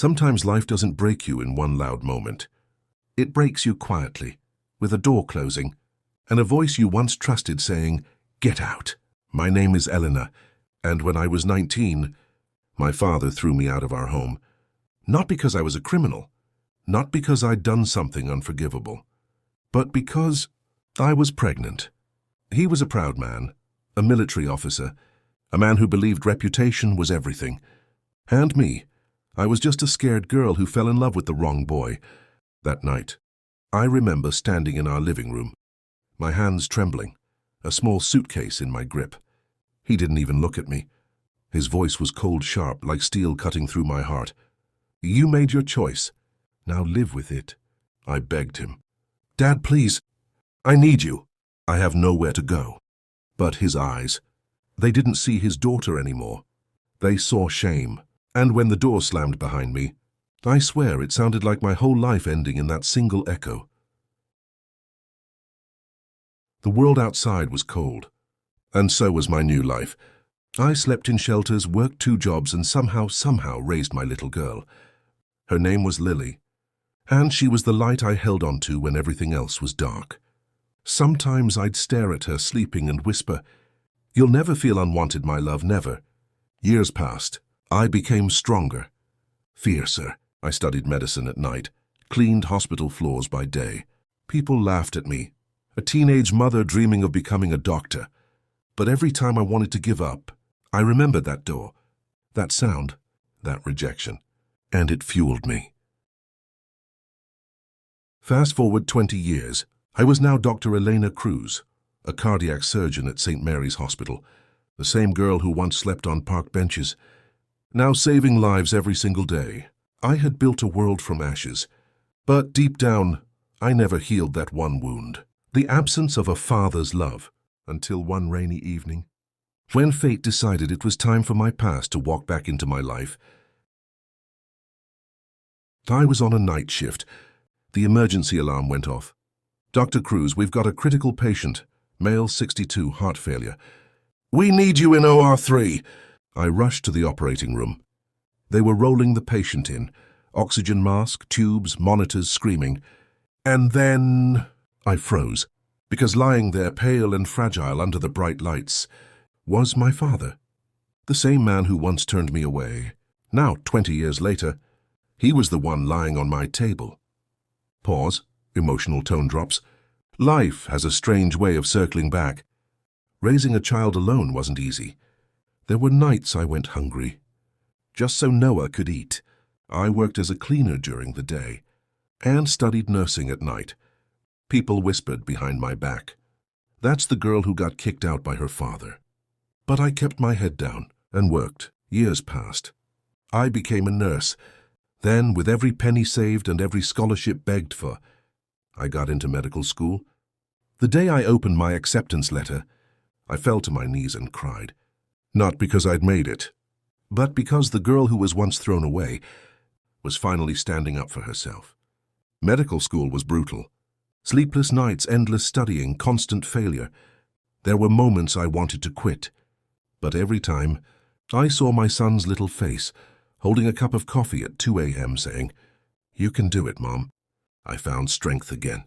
Sometimes life doesn't break you in one loud moment. It breaks you quietly, with a door closing, and a voice you once trusted saying, "Get out." My name is Eleanor, and when I was 19, my father threw me out of our home. Not because I was a criminal, not because I'd done something unforgivable, but because I was pregnant. He was a proud man, a military officer, a man who believed reputation was everything. And me, I was just a scared girl who fell in love with the wrong boy. That night, I remember standing in our living room, my hands trembling, a small suitcase in my grip. He didn't even look at me. His voice was cold sharp, like steel cutting through my heart. "You made your choice. Now live with it," I begged him. "Dad, please. I need you. I have nowhere to go." But his eyes, they didn't see his daughter anymore. They saw shame. And when the door slammed behind me, I swear it sounded like my whole life ending in that single echo. The world outside was cold, and so was my new life. I slept in shelters, worked 2 jobs, and somehow raised my little girl. Her name was Lily, and she was the light I held on to when everything else was dark. Sometimes I'd stare at her sleeping and whisper, "You'll never feel unwanted, my love, never." Years passed. I became stronger, fiercer. I studied medicine at night, cleaned hospital floors by day. People laughed at me, a teenage mother dreaming of becoming a doctor. But every time I wanted to give up, I remembered that door, that sound, that rejection, and it fueled me. Fast forward 20 years, I was now Dr. Elena Cruz, a cardiac surgeon at St. Mary's Hospital, the same girl who once slept on park benches, now saving lives every single day. I had built a world from ashes, but deep down, I never healed that one wound, the absence of a father's love, until one rainy evening, when fate decided it was time for my past to walk back into my life. I was on a night shift. The emergency alarm went off. "Dr. Cruz, we've got a critical patient, male 62, heart failure. We need you in OR3. I rushed to the operating room. They were rolling the patient in, oxygen mask, tubes, monitors screaming. And then I froze, because lying there pale and fragile under the bright lights was my father, the same man who once turned me away. Now, 20 years later, he was the one lying on my table. Pause, emotional tone drops. Life has a strange way of circling back. Raising a child alone wasn't easy. There were nights I went hungry, just so Noah could eat. I worked as a cleaner during the day and studied nursing at night. People whispered behind my back, "That's the girl who got kicked out by her father." But I kept my head down and worked. Years passed. I became a nurse. Then, with every penny saved and every scholarship begged for, I got into medical school. The day I opened my acceptance letter, I fell to my knees and cried. Not because I'd made it, but because the girl who was once thrown away was finally standing up for herself. Medical school was brutal. Sleepless nights, endless studying, constant failure. There were moments I wanted to quit, but every time I saw my son's little face, holding a cup of coffee at 2 a.m. saying, "You can do it, Mom," I found strength again.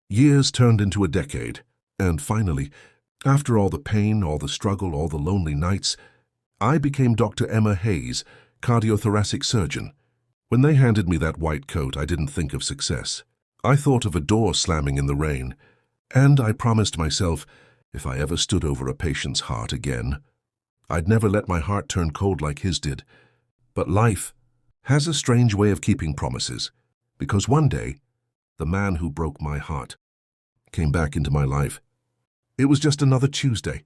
Years turned into a decade, and finally, after all the pain, all the struggle, all the lonely nights, I became Dr. Emma Hayes, cardiothoracic surgeon. When they handed me that white coat, I didn't think of success. I thought of a door slamming in the rain, and I promised myself, if I ever stood over a patient's heart again, I'd never let my heart turn cold like his did. But life has a strange way of keeping promises, because one day, the man who broke my heart came back into my life. It was just another Tuesday.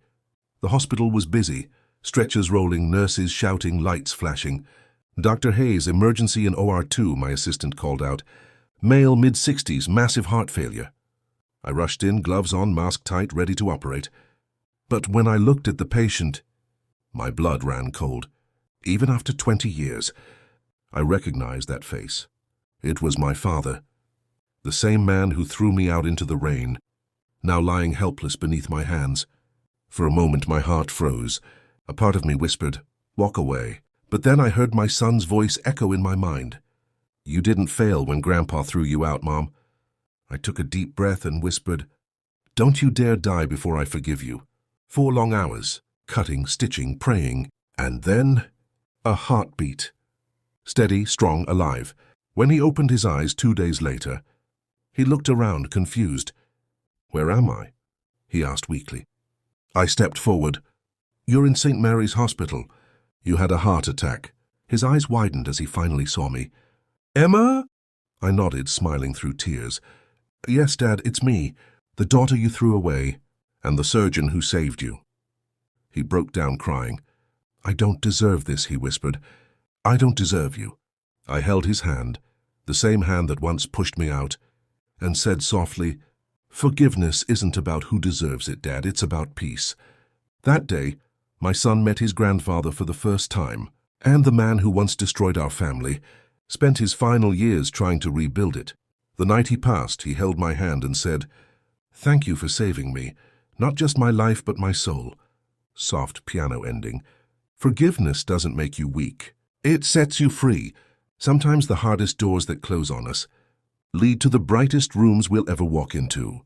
The hospital was busy, stretchers rolling, nurses shouting, lights flashing. "Dr. Hayes, emergency in OR2, my assistant called out. Male, mid-60s, massive heart failure. I rushed in, gloves on, mask tight, ready to operate. But when I looked at the patient, my blood ran cold. Even after 20 years, I recognized that face. It was my father, the same man who threw me out into the rain, now lying helpless beneath my hands. For a moment my heart froze. A part of me whispered, "Walk away." But then I heard my son's voice echo in my mind. You didn't fail when Grandpa threw you out, Mom. I took a deep breath and whispered, "Don't you dare die before I forgive you." 4 long hours, cutting, stitching, praying, and then a heartbeat. Steady, strong, alive. When he opened his eyes 2 days later, he looked around, confused. "Where am I?" he asked weakly. I stepped forward. "You're in St. Mary's Hospital. You had a heart attack." His eyes widened as he finally saw me. "Emma?" I nodded, smiling through tears. "Yes, Dad, it's me, the daughter you threw away, and the surgeon who saved you." He broke down crying. "I don't deserve this," he whispered. "I don't deserve you." I held his hand, the same hand that once pushed me out, and said softly, "Forgiveness isn't about who deserves it, Dad, it's about peace." That day, my son met his grandfather for the first time, and the man who once destroyed our family spent his final years trying to rebuild it. The night he passed, he held my hand and said, "Thank you for saving me, not just my life but my soul." Soft piano ending. Forgiveness doesn't make you weak. It sets you free. Sometimes the hardest doors that close on us lead to the brightest rooms we'll ever walk into.